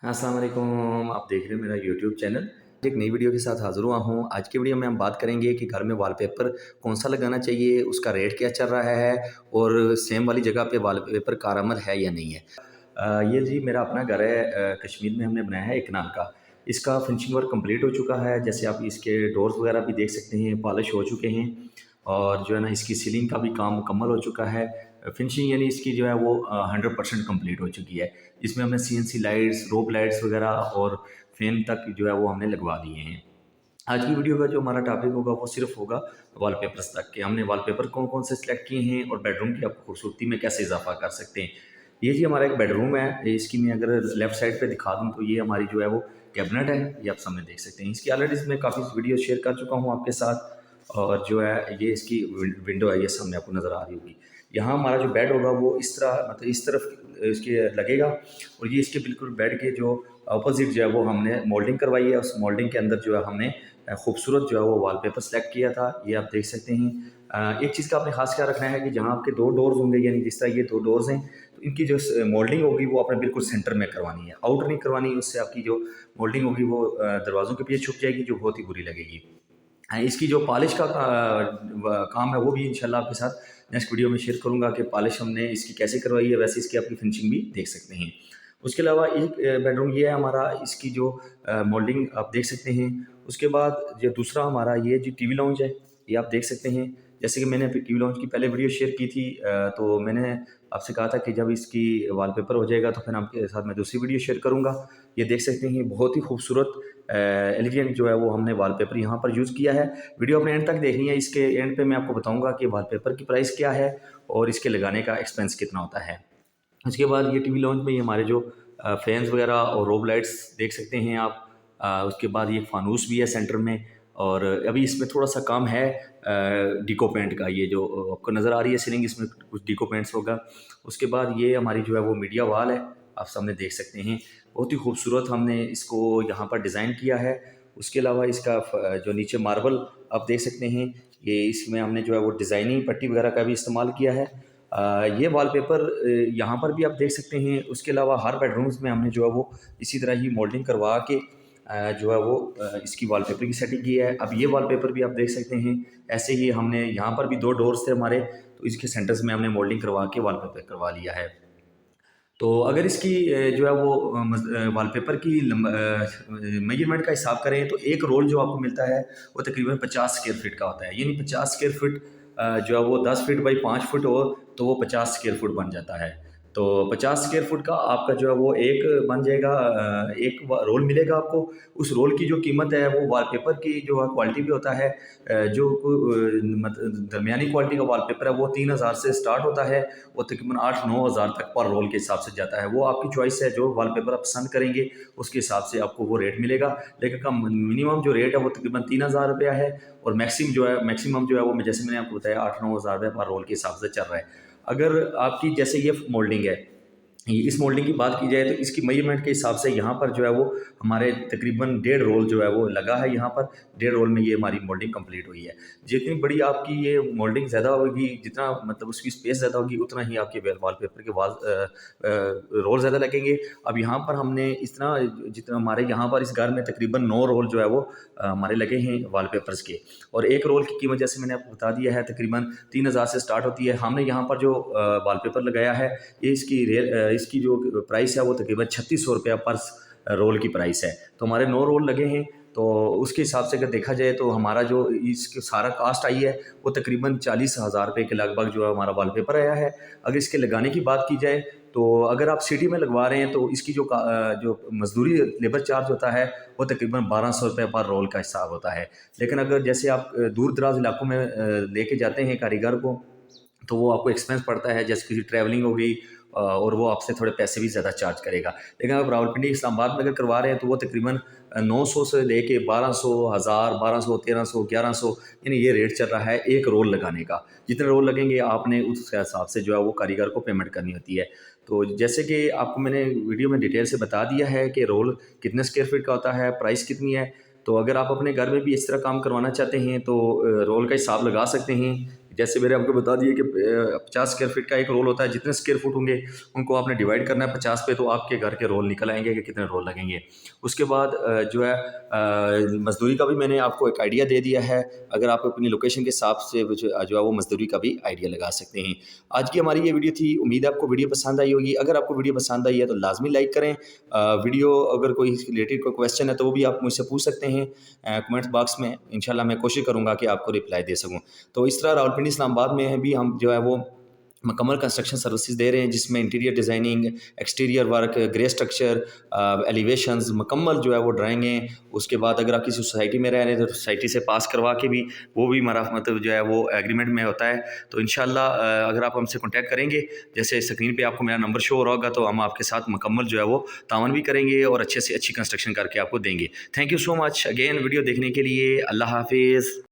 अस्सलाम वालेकुम। आप देख रहे हो मेरा यूट्यूब चैनल। एक नई वीडियो के साथ हाज़िर हुआ हूँ। आज की वीडियो में हम बात करेंगे कि घर में वॉलपेपर कौन-सा लगाना चाहिए, उसका रेट क्या चल रहा है और सेम वाली जगह पे वॉलपेपर कारगर है या नहीं है। ये जी मेरा अपना घर है, कश्मीर में हमने बनाया है एक कनाल का। इसका फिनिशिंग वर्क कंप्लीट हो चुका है। जैसे आप इसके डोर्स वगैरह भी देख सकते हैं, पॉलिश हो चुके हैं और जो है ना इसकी सीलिंग का भी काम मुकम्मल हो चुका है। फिनिशिंग यानी इसकी जो है वो 100% कंप्लीट हो चुकी है। इसमें हमने सीएनसी लाइट्स, रोप लाइट्स वगैरह और फ़ैन तक जो है वो हमने लगवा दिए हैं। आज की वीडियो का जो हमारा टॉपिक होगा वो सिर्फ होगा वॉलपेपर्स तक कि हमने वॉलपेपर कौन-कौन से सिलेक्ट किए हैं और बेडरूम की आप खूबसूरती में कैसे इज़ाफ़ा कर सकते हैं। ये जी हमारा एक बेडरूम है, इसकी मैं अगर लेफ़्ट साइड पे दिखा दूँ तो ये हमारी जो है वो कैबिनेट है, ये आप सामने देख सकते हैं। इसकी ऑलरेडी मैं काफ़ी वीडियो शेयर कर चुका हूँ आपके साथ और जो है ये इसकी विंडो है, ये सामने आपको नज़र आ रही होगी। यहाँ हमारा जो बेड होगा वो इस तरह मतलब इस तरफ इसके लगेगा और ये इसके बिल्कुल बेड के जो अपोज़िट जो है वो हमने मोल्डिंग करवाई है। उस मोल्डिंग के अंदर जो है हमने खूबसूरत जो है वो वॉलपेपर सेलेक्ट किया था, ये आप देख सकते हैं। एक चीज़ का आपने ख़ास ख्याल रखना है कि जहाँ आपके 2 डोर्स होंगे यानी जिस तरह ये 2 डोर्स हैं, तो इनकी जो मोल्डिंग होगी वो आपने बिल्कुल सेंटर में करवानी है, आउटर नहीं करवानी। उससे आपकी जो मोल्डिंग होगी वो दरवाज़ों के पीछे छुप जाएगी, जो बहुत ही बुरी लगेगी। इसकी जो पॉलिश का काम है वो भी इंशाल्लाह आपके साथ नेक्स्ट वीडियो में शेयर करूँगा कि पॉलिश हमने इसकी कैसे करवाई है, वैसे इसकी आपकी फिनिशिंग भी देख सकते हैं। उसके अलावा एक बेडरूम ये है हमारा, इसकी जो मोल्डिंग आप देख सकते हैं। उसके बाद जो दूसरा हमारा ये जो टीवी लाउंज है, ये आप देख सकते हैं। जैसे कि मैंने टीवी लाउंज की पहले वीडियो शेयर की थी, तो मैंने आपसे कहा था कि जब इसकी वॉलपेपर हो जाएगा तो फिर आपके साथ मैं दूसरी वीडियो शेयर करूँगा। ये देख सकते हैं, बहुत ही खूबसूरत एलिगेंट जो है वो हमने वॉलपेपर यहाँ पर यूज़ किया है। वीडियो आपने एंड तक देखनी है, इसके एंड पे मैं आपको बताऊँगा कि वॉलपेपर की प्राइस क्या है और इसके लगाने का एक्सपेंस कितना होता है। उसके बाद ये टीवी लॉन्च में ये हमारे जो फैन्स वगैरह और रोब लाइट्स देख सकते हैं आप। उसके बाद ये फानूस भी है सेंटर में और अभी इसमें थोड़ा-सा काम है डिको पेंट का। ये जो आपको नज़र आ रही है सीलिंग, इसमें कुछ डिको पेंट्स होगा। उसके बाद ये हमारी जो है वो मीडिया वॉल है, आप सामने देख सकते हैं। बहुत ही खूबसूरत हमने इसको यहाँ पर डिज़ाइन किया है। उसके अलावा इसका जो नीचे मार्बल आप देख सकते हैं, ये इसमें हमने जो है वो डिज़ाइनिंग पट्टी वगैरह का भी इस्तेमाल किया है। ये वॉलपेपर यहाँ पर भी आप देख सकते हैं। उसके अलावा हर बेडरूम्स में हमने जो है वो इसी तरह ही मोल्डिंग करवा के जो है वो इसकी वॉलपेपर की सेटिंग की है। अब ये वॉलपेपर भी आप देख सकते हैं। ऐसे ही हमने यहाँ पर भी 2 डोर्स थे हमारे, तो इसके सेंटर्स में हमने मोल्डिंग करवा के वॉलपेपर करवा लिया है। तो अगर इसकी जो है वो वॉलपेपर की मेजरमेंट का हिसाब करें तो एक रोल जो आपको मिलता है वो तकरीबन 50 स्क्वायर फीट का होता है। यानी 50 स्क्वायर फीट जो है वो 10 फीट बाई 5 फुट हो तो वो 50 स्क्वायर फुट बन जाता है। तो 50 स्क्वायर फुट का आपका जो है वो एक बन जाएगा, एक रोल मिलेगा आपको। उस रोल की जो कीमत है वो वॉलपेपर की जो है क्वालिटी भी होता है। दरमियानी क्वालिटी का वॉलपेपर है वो 3000 से स्टार्ट होता है, वो तकरीबन 8-9 हज़ार तक पर रोल के हिसाब से जाता है। वो आपकी चॉइस है, जो वॉलपेपर आप पसंद करेंगे उसके हिसाब से आपको वो रेट मिलेगा। लेकिन का मिनिमम जो रेट है वो तकरीबन 3000 रुपया है और मैक्सिमम जो है वो जैसे मैंने आपको बताया 8-9 हज़ार रुपये पर रोल के हिसाब से चल रहा है। अगर आपकी जैसे ये मोल्डिंग है, इस मोल्डिंग की बात की जाए तो इसकी मेजरमेंट के हिसाब से यहाँ पर जो है वो हमारे तकरीबन 1.5 रोल जो है वो लगा है यहाँ पर। 1.5 रोल में ये हमारी मोल्डिंग कंप्लीट हुई है। जितनी बड़ी आपकी ये मोल्डिंग ज़्यादा होगी, जितना मतलब उसकी स्पेस ज़्यादा होगी, उतना ही आपके वॉलपेपर के रोल ज़्यादा लगेंगे। अब यहाँ पर हमने इतना जितना हमारे यहाँ पर इस घर में तकरीबन 9 रोल जो है वो हमारे लगे हैं वॉलपेपर्स के और एक रोल की कीमत जैसे मैंने आपको बता दिया है तकरीबन 3000 से स्टार्ट होती है। हमने यहाँ पर जो वॉलपेपर लगाया है ये इसकी जो प्राइस है वो तकरीबन 3600 रुपया पर रोल की प्राइस है। तो हमारे 9 रोल लगे हैं, तो उसके हिसाब से अगर देखा जाए तो हमारा जो इसका सारा कास्ट आई है वो तकरीबन 40,000 रुपये के लगभग जो है हमारा वॉलपेपर आया है। अगर इसके लगाने की बात की जाए तो अगर आप सिटी में लगवा रहे हैं तो इसकी जो मजदूरी लेबर चार्ज होता है वो तकरीबन 1200 रुपये पर रोल का हिसाब होता है। लेकिन अगर जैसे आप दूर दराज इलाकों में लेके जाते हैं कारीगर को तो वो आपको एक्सपेंस पड़ता है, जैसे किसी ट्रैवलिंग हो गई और वो आपसे थोड़े पैसे भी ज़्यादा चार्ज करेगा। लेकिन आप रावलपिंडी इस्लामाबाद में अगर करवा रहे हैं तो वो तकरीबन 900 से लेके 1200, 1000, 1200, 1300, 1100 यानी ये रेट चल रहा है एक रोल लगाने का। जितने रोल लगेंगे आपने उस हिसाब से जो है वो कारीगर को पेमेंट करनी होती है। तो जैसे कि आपको मैंने वीडियो में डिटेल से बता दिया है कि रोल कितने स्क्वायर फीट का होता है, प्राइस कितनी है। तो अगर आप अपने घर में भी इस तरह काम करवाना चाहते हैं तो रोल का हिसाब लगा सकते हैं। जैसे मैंने आपको बता दिया कि 50 स्क्वायर फीट का एक रोल होता है, जितने स्क्वायर फुट होंगे उनको आपने डिवाइड करना है 50 पे, तो आपके घर के रोल निकल आएंगे कि कितने रोल लगेंगे। उसके बाद जो है मज़दूरी का भी मैंने आपको एक आइडिया दे दिया है। अगर आप अपनी लोकेशन के हिसाब से जो है वो मज़दूरी का भी आइडिया लगा सकते हैं। आज की हमारी ये वीडियो थी, उम्मीद है आपको वीडियो पसंद आई होगी। अगर आपको वीडियो पसंद आई है तो लाजमी लाइक करें। वीडियो अगर कोई रिलेटेड कोई क्वेश्चन है तो वो भी आप मुझसे पूछ सकते हैं कमेंट बॉक्स में। इंशाल्लाह मैं कोशिश करूँगा कि आपको रिप्लाई दे सकूँ। तो इस तरह रावलपिंडी इस्लामाबाद में भी हम जो है वो मुकम्मल कंस्ट्रक्शन सर्विसेज दे रहे हैं, जिसमें interior designing, exterior work, grey structure, elevations, मुकम्मल जो है वो ड्राइंगें। उसके बाद अगर आप किसी सोसाइटी में रह रहे हैं तो सोसाइटी से पास करवा के भी वो भी हमारा मतलब जो है वो एग्रीमेंट में होता है। तो इंशाल्लाह अगर आप हमसे कॉन्टैक्ट करेंगे, जैसे स्क्रीन पे आपको मेरा नंबर शो हो रहा होगा, तो हम आपके साथ मुकम्मल जो है वो तावन भी करेंगे और अच्छे से अच्छी कंस्ट्रक्शन करके आपको देंगे। Thank you so much again video देखने के लिए। अल्लाह हाफिज़।